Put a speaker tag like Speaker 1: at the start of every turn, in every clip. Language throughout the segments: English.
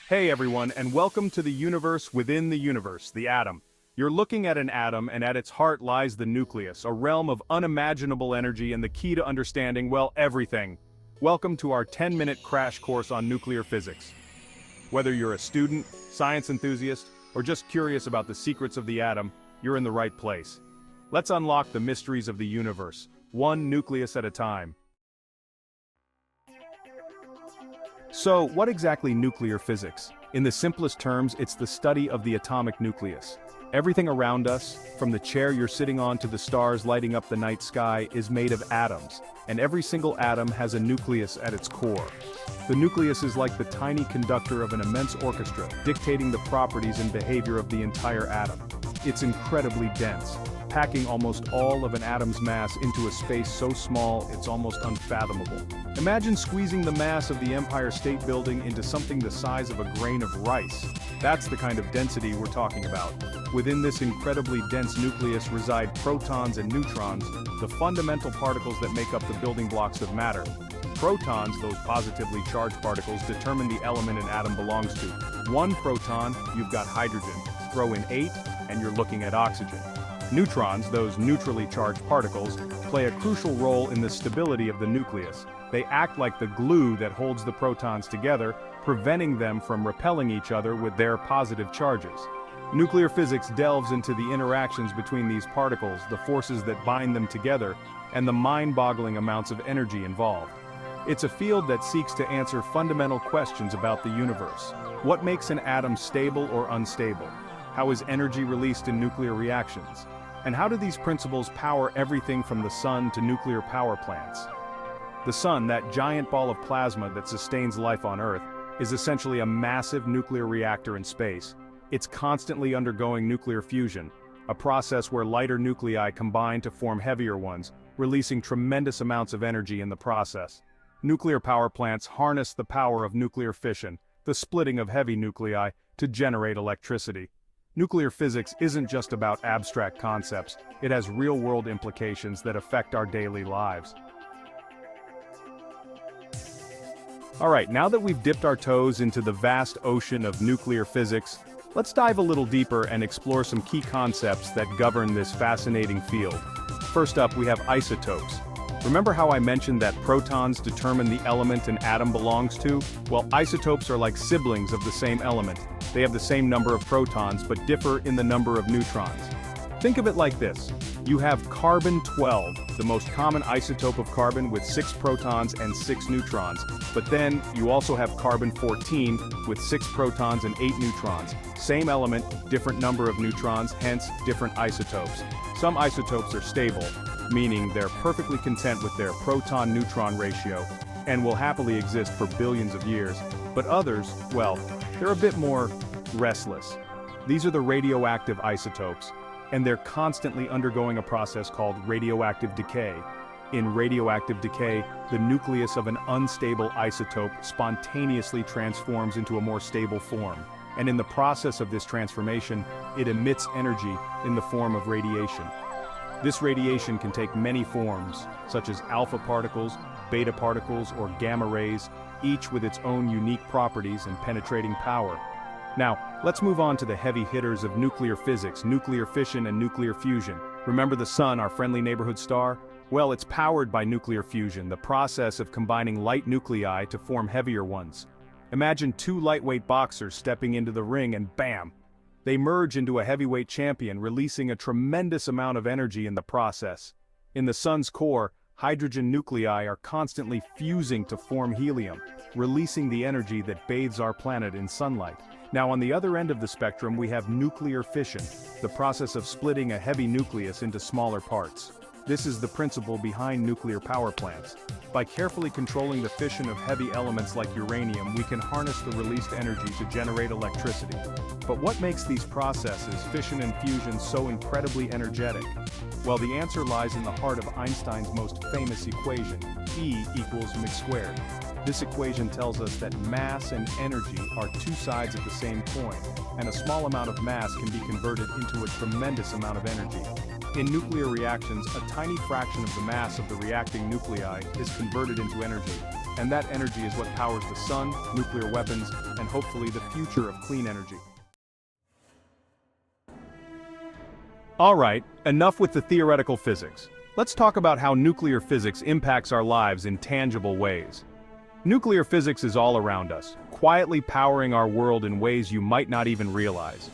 Speaker 1: Hey everyone, and welcome to the universe within the universe, the atom. You're looking at an atom, and at its heart lies the nucleus, a realm of unimaginable energy and the key to understanding, well, everything. Welcome to our 10-minute crash course on nuclear physics. Whether you're a student, science enthusiast, or just curious about the secrets of the atom, you're in the right place. Let's unlock the mysteries of the universe, one nucleus at a time. So, what exactly nuclear physics? In the simplest terms, it's the study of the atomic nucleus. Everything around us, from the chair you're sitting on to the stars lighting up the night sky, is made of atoms, and every single atom has a nucleus at its core. The nucleus is like the tiny conductor of an immense orchestra, dictating the properties and behavior of the entire atom. It's incredibly dense, packing almost all of an atom's mass into a space so small it's almost unfathomable. Imagine squeezing the mass of the Empire State Building into something the size of a grain of rice. That's the kind of density we're talking about. Within this incredibly dense nucleus reside protons and neutrons, the fundamental particles that make up the building blocks of matter. Protons, those positively charged particles, determine the element an atom belongs to. One proton, you've got hydrogen. Throw in 8, and you're looking at oxygen. Neutrons, those neutrally charged particles, play a crucial role in the stability of the nucleus. They act like the glue that holds the protons together, preventing them from repelling each other with their positive charges. Nuclear physics delves into the interactions between these particles, the forces that bind them together, and the mind-boggling amounts of energy involved. It's a field that seeks to answer fundamental questions about the universe. What makes an atom stable or unstable? How is energy released in nuclear reactions? And how do these principles power everything from the sun to nuclear power plants? The sun, that giant ball of plasma that sustains life on Earth, is essentially a massive nuclear reactor in space. It's constantly undergoing nuclear fusion, a process where lighter nuclei combine to form heavier ones, releasing tremendous amounts of energy in the process. Nuclear power plants harness the power of nuclear fission, the splitting of heavy nuclei, to generate electricity. Nuclear physics isn't just about abstract concepts, it has real-world implications that affect our daily lives. Alright, now that we've dipped our toes into the vast ocean of nuclear physics, let's dive a little deeper and explore some key concepts that govern this fascinating field. First up, we have isotopes. Remember how I mentioned that protons determine the element an atom belongs to? Well, isotopes are like siblings of the same element. They have the same number of protons but differ in the number of neutrons. Think of it like this. You have carbon-12, the most common isotope of carbon with 6 protons and 6 neutrons. But then, you also have carbon-14 with 6 protons and 8 neutrons. Same element, different number of neutrons, hence different isotopes. Some isotopes are stable, meaning they're perfectly content with their proton-neutron ratio, and will happily exist for billions of years. But others, well, they're a bit more restless. These are the radioactive isotopes, and they're constantly undergoing a process called radioactive decay. In radioactive decay, the nucleus of an unstable isotope spontaneously transforms into a more stable form. And in the process of this transformation, it emits energy in the form of radiation. This radiation can take many forms, such as alpha particles, beta particles, or gamma rays, each with its own unique properties and penetrating power. Now, let's move on to the heavy hitters of nuclear physics, nuclear fission and nuclear fusion. Remember the sun, our friendly neighborhood star? Well, it's powered by nuclear fusion, the process of combining light nuclei to form heavier ones. Imagine 2 lightweight boxers stepping into the ring and bam! They merge into a heavyweight champion, releasing a tremendous amount of energy in the process. In the sun's core, hydrogen nuclei are constantly fusing to form helium, releasing the energy that bathes our planet in sunlight. Now, on the other end of the spectrum, we have nuclear fission, the process of splitting a heavy nucleus into smaller parts. This is the principle behind nuclear power plants. By carefully controlling the fission of heavy elements like uranium, we can harness the released energy to generate electricity. But what makes these processes, fission and fusion, so incredibly energetic? Well, the answer lies in the heart of Einstein's most famous equation, E equals mc squared. This equation tells us that mass and energy are 2 sides of the same coin, and a small amount of mass can be converted into a tremendous amount of energy. In nuclear reactions, a tiny fraction of the mass of the reacting nuclei is converted into energy. And that energy is what powers the sun, nuclear weapons, and hopefully the future of clean energy. Alright, enough with the theoretical physics. Let's talk about how nuclear physics impacts our lives in tangible ways. Nuclear physics is all around us, quietly powering our world in ways you might not even realize.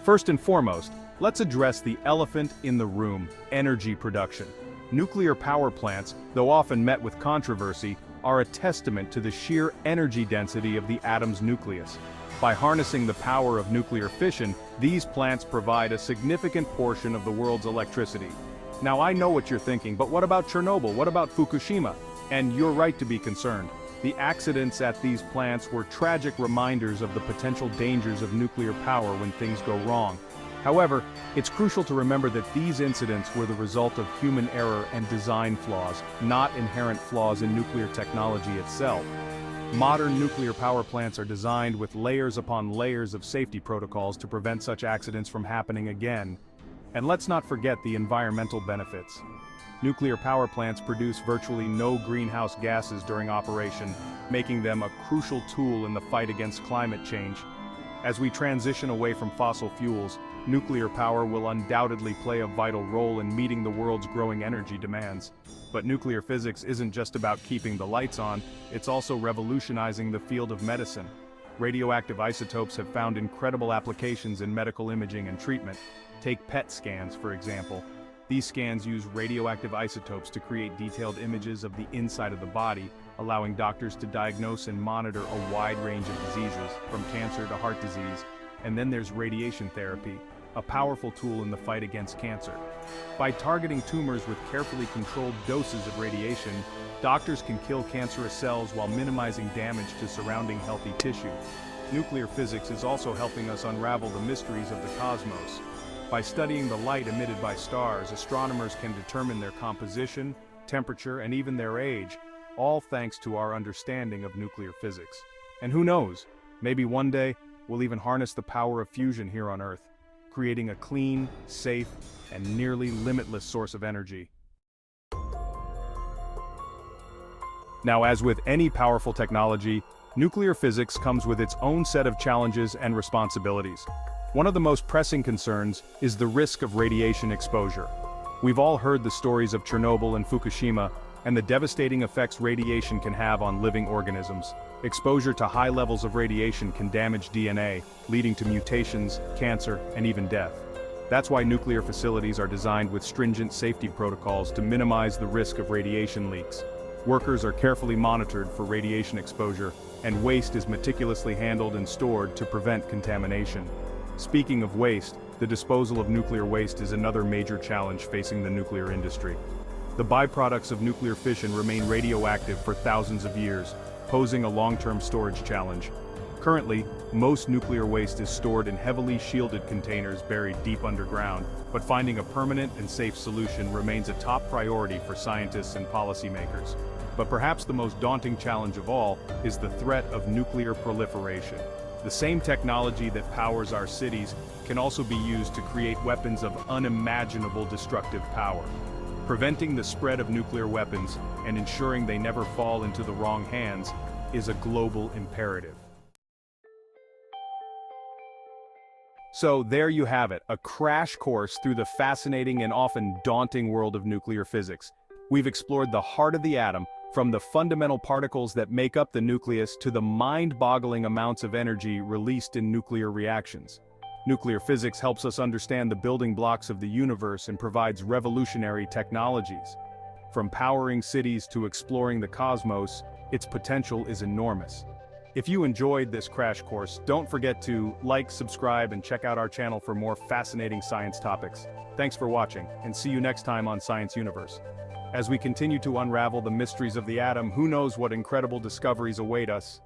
Speaker 1: First and foremost, let's address the elephant in the room: energy production. Nuclear power plants, though often met with controversy, are a testament to the sheer energy density of the atom's nucleus. By harnessing the power of nuclear fission, these plants provide a significant portion of the world's electricity. Now I know what you're thinking, but what about Chernobyl? What about Fukushima? And you're right to be concerned. The accidents at these plants were tragic reminders of the potential dangers of nuclear power when things go wrong. However, it's crucial to remember that these incidents were the result of human error and design flaws, not inherent flaws in nuclear technology itself. Modern nuclear power plants are designed with layers upon layers of safety protocols to prevent such accidents from happening again. And let's not forget the environmental benefits. Nuclear power plants produce virtually no greenhouse gases during operation, making them a crucial tool in the fight against climate change. As we transition away from fossil fuels, nuclear power will undoubtedly play a vital role in meeting the world's growing energy demands. But nuclear physics isn't just about keeping the lights on, it's also revolutionizing the field of medicine. Radioactive isotopes have found incredible applications in medical imaging and treatment. Take PET scans, for example. These scans use radioactive isotopes to create detailed images of the inside of the body, allowing doctors to diagnose and monitor a wide range of diseases, from cancer to heart disease. And then there's radiation therapy, a powerful tool in the fight against cancer. By targeting tumors with carefully controlled doses of radiation, doctors can kill cancerous cells while minimizing damage to surrounding healthy tissue. Nuclear physics is also helping us unravel the mysteries of the cosmos. By studying the light emitted by stars, astronomers can determine their composition, temperature, and even their age, all thanks to our understanding of nuclear physics. And who knows, maybe one day, we'll even harness the power of fusion here on Earth, creating a clean, safe, and nearly limitless source of energy. Now, as with any powerful technology, nuclear physics comes with its own set of challenges and responsibilities. One of the most pressing concerns is the risk of radiation exposure. We've all heard the stories of Chernobyl and Fukushima, and the devastating effects radiation can have on living organisms. Exposure to high levels of radiation can damage DNA, leading to mutations, cancer, and even death. That's why nuclear facilities are designed with stringent safety protocols to minimize the risk of radiation leaks. Workers are carefully monitored for radiation exposure, and waste is meticulously handled and stored to prevent contamination. Speaking of waste, the disposal of nuclear waste is another major challenge facing the nuclear industry. The byproducts of nuclear fission remain radioactive for thousands of years, posing a long-term storage challenge. Currently, most nuclear waste is stored in heavily shielded containers buried deep underground, but finding a permanent and safe solution remains a top priority for scientists and policymakers. But perhaps the most daunting challenge of all is the threat of nuclear proliferation. The same technology that powers our cities can also be used to create weapons of unimaginable destructive power. Preventing the spread of nuclear weapons and ensuring they never fall into the wrong hands is a global imperative. So there you have it, a crash course through the fascinating and often daunting world of nuclear physics. We've explored the heart of the atom, from the fundamental particles that make up the nucleus to the mind-boggling amounts of energy released in nuclear reactions. Nuclear physics helps us understand the building blocks of the universe and provides revolutionary technologies. From powering cities to exploring the cosmos, its potential is enormous. If you enjoyed this crash course, don't forget to like, subscribe, and check out our channel for more fascinating science topics. Thanks for watching, and see you next time on Science Universe. As we continue to unravel the mysteries of the atom, who knows what incredible discoveries await us.